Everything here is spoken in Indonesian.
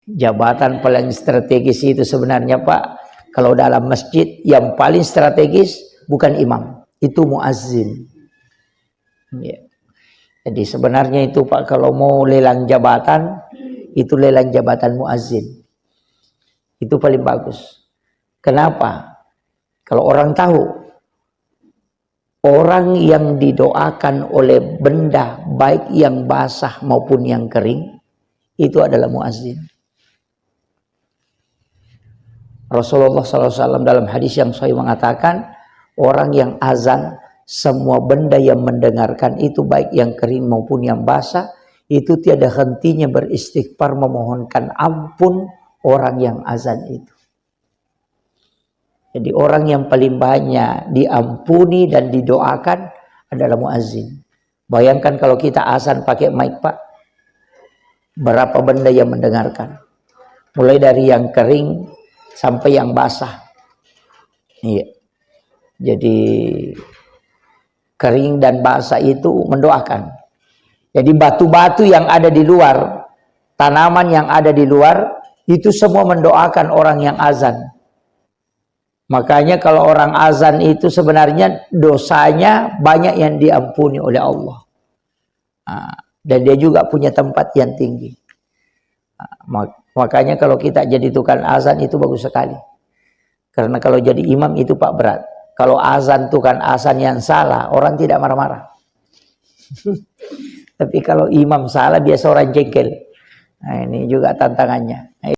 Jabatan paling strategis itu sebenarnya Pak, kalau dalam masjid yang paling strategis bukan imam, itu muazzin. Ya. Jadi sebenarnya itu Pak, kalau mau lelang jabatan, itu lelang jabatan muazzin. Itu paling bagus. Kenapa? Kalau orang tahu, orang yang didoakan oleh benda baik yang basah maupun yang kering, itu adalah muazzin. Rasulullah SAW dalam hadis yang sahih mengatakan, orang yang azan, semua benda yang mendengarkan itu baik yang kering maupun yang basah, itu tiada hentinya beristighfar memohonkan ampun orang yang azan itu. Jadi orang yang paling banyak diampuni dan didoakan adalah muazzin. Bayangkan kalau kita azan pakai mic Pak, berapa benda yang mendengarkan. Mulai dari yang kering sampai yang basah. Iya. Jadi kering dan basah itu mendoakan. Jadi batu-batu yang ada di luar, tanaman yang ada di luar, itu semua mendoakan orang yang azan. Makanya kalau orang azan itu sebenarnya dosanya banyak yang diampuni oleh Allah. Dan dia juga punya tempat yang tinggi. Makanya kalau kita jadi tukang azan itu bagus sekali. Karena kalau jadi imam itu Pak berat. Kalau azan tukang azan yang salah, orang tidak marah-marah. Tapi kalau imam salah biasa orang jengkel. Nah, ini juga tantangannya.